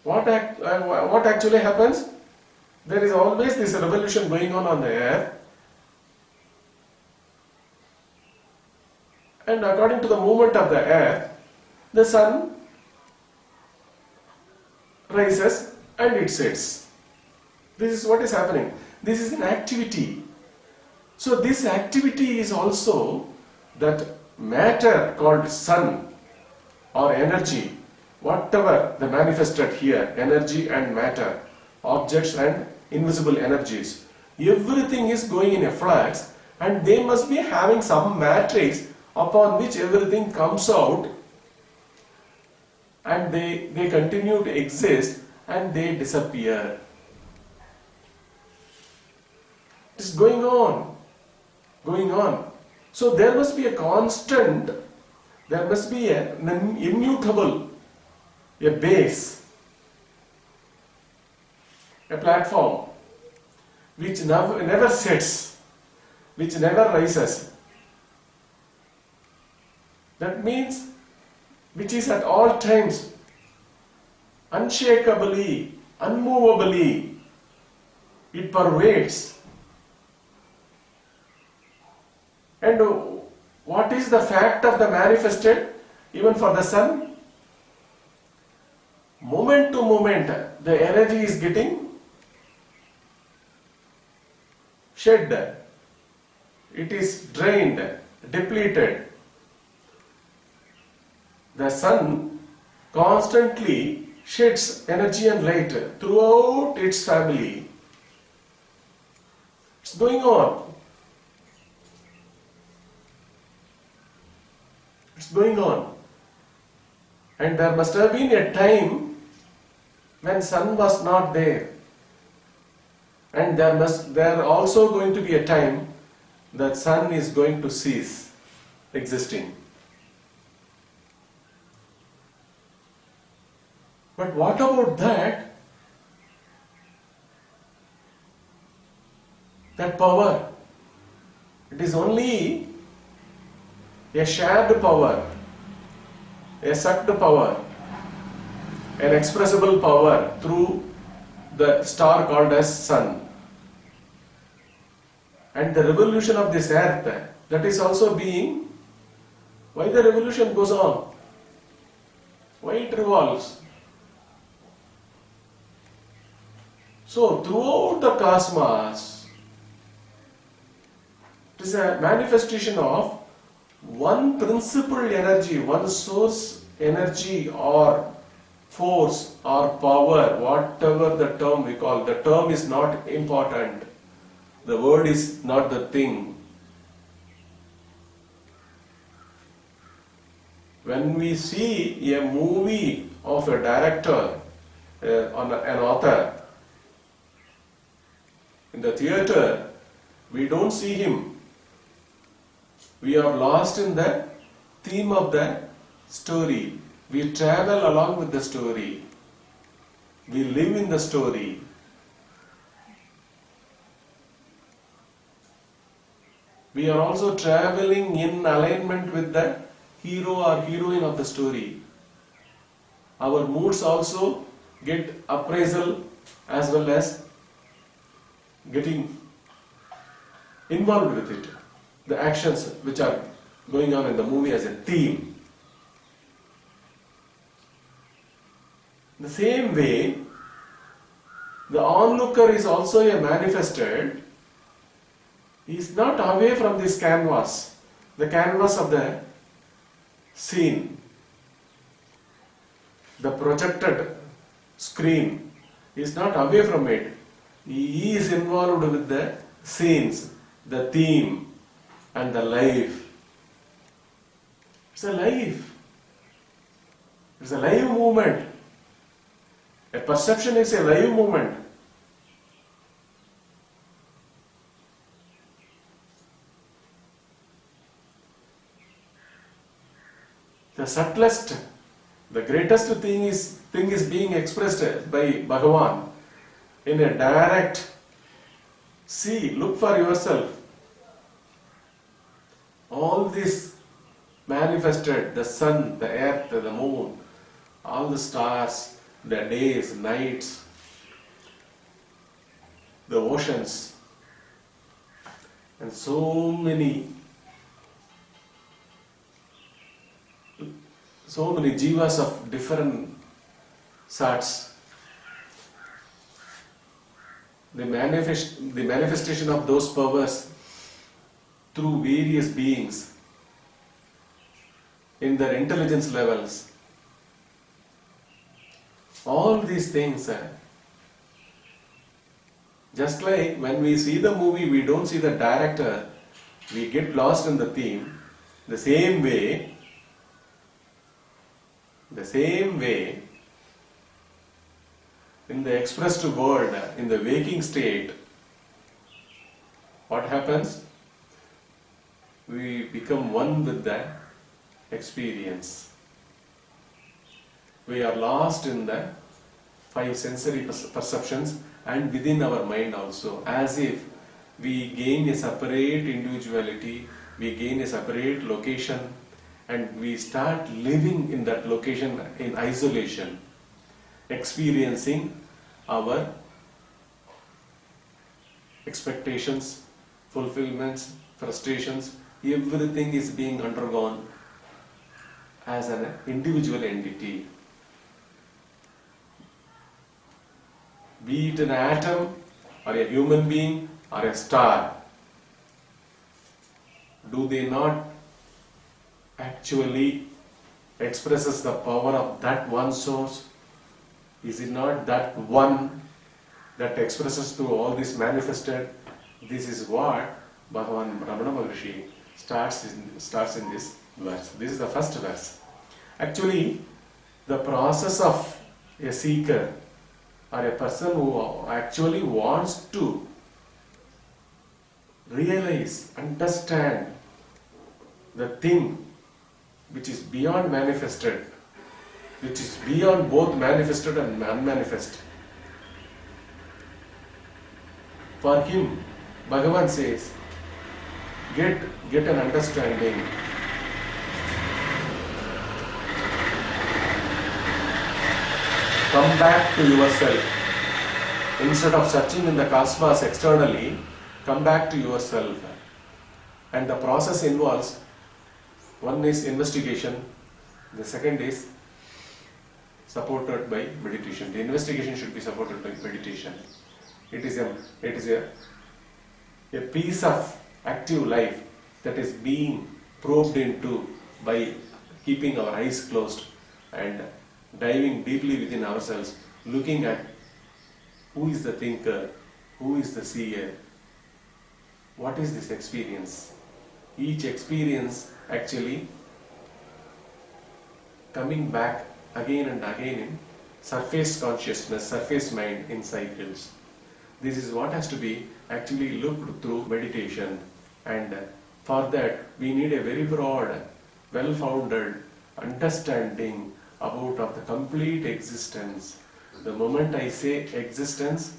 what actually happens? There is always this revolution going on the earth, and according to the movement of the earth, the sun rises and it sets. This is what is happening. This is an activity. So this activity is also that matter called sun or energy, whatever the manifested here, energy and matter, objects and invisible energies. Everything is going in a flux, and they must be having some matrix upon which everything comes out, and they continue to exist and they disappear. It's going on. So there must be a constant, there must be an immutable, a base, a platform which never sets, which never rises. That means which is at all times unshakably, unmovably, it pervades. And what is the fact of the manifested, even for the sun? Moment to moment, the energy is getting shed. It is drained, depleted. The sun constantly sheds energy and light throughout its family. It's going on. It's going on. And there must have been a time when sun was not there. And there also going to be a time that sun is going to cease existing. But what about that? That power. It is only a shared power, a sucked power, an expressible power through the star called as sun. And the revolution of this earth, that is also being, why the revolution goes on? Why it revolves? So throughout the cosmos, it is a manifestation of one principal energy, one source energy or force or power, whatever the term we call. The term is not important. The word is not the thing. When we see a movie of a director, an author, in the theater, we don't see him. We are lost in the theme of the story. We travel along with the story. We live in the story. We are also traveling in alignment with the hero or heroine of the story. Our moods also get appraisal as well as getting involved with it. The actions which are going on in the movie as a theme. The same way, the onlooker is also a manifested. He is not away from this canvas, the canvas of the scene, the projected screen. He is not away from it. He is involved with the scenes, the theme, and the life. It's a life. It's a live movement. A perception is a live movement. The subtlest, the greatest thing is being expressed by Bhagawan in a direct, see, look for yourself. All this manifested, the sun, the earth, the moon, all the stars, the days, nights, the oceans, and so many jivas of different sorts. The manifestation of those powers through various beings in their intelligence levels. All these things, just like when we see the movie, we don't see the director, we get lost in the theme. The same way, in the expressed world, in the waking state, what happens? We become one with the experience. We are lost in the five sensory perceptions and within our mind also, as if we gain a separate individuality, we gain a separate location, and we start living in that location in isolation, experiencing our expectations, fulfillments, frustrations, everything is being undergone as an individual entity. Be it an atom, or a human being, or a star, do they not actually expresses the power of that one source? Is it not that one that expresses through all this manifested? This is what Bhagawan Ramana Maharishi starts in this verse. This is the first verse. Actually, the process of a seeker or a person who actually wants to realize, understand the thing which is beyond manifested, which is beyond both manifested and unmanifest. For him, Bhagavan says, get an understanding. Come back to yourself. Instead of searching in the cosmos externally, come back to yourself. And the process involves, one is investigation, the second is supported by meditation. The investigation should be supported by meditation. It is a piece of active life that is being probed into by keeping our eyes closed and diving deeply within ourselves, looking at who is the thinker, who is the seer, what is this experience. Each experience actually coming back again and again in surface consciousness, surface mind in cycles. This is what has to be actually looked through meditation, and for that we need a very broad, well-founded understanding about of the complete existence. The moment I say existence,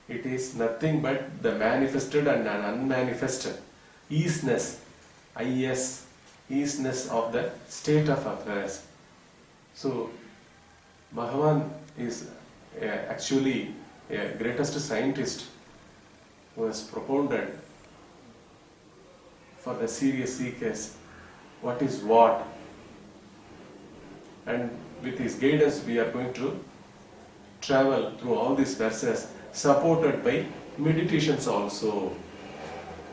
it is nothing but the manifested and unmanifested easiness, easiness of the state of affairs. So Bhagavan is actually a greatest scientist who has propounded for the serious seekers what is what, and with his guidance we are going to travel through all these verses, supported by meditations also.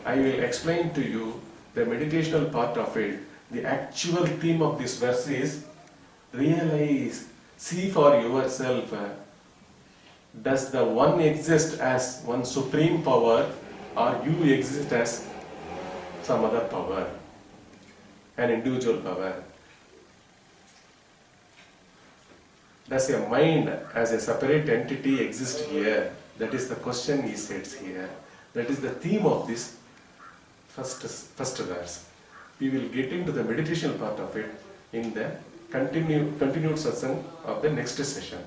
I will explain to you the meditational part of it. The actual theme of this verse is realize, see for yourself, does the one exist as one supreme power, or you exist as some other power, an individual power? Does a mind as a separate entity exist here? That is the question he sets here. That is the theme of this first verse. We will get into the meditation part of it in the continued satsang of the next session.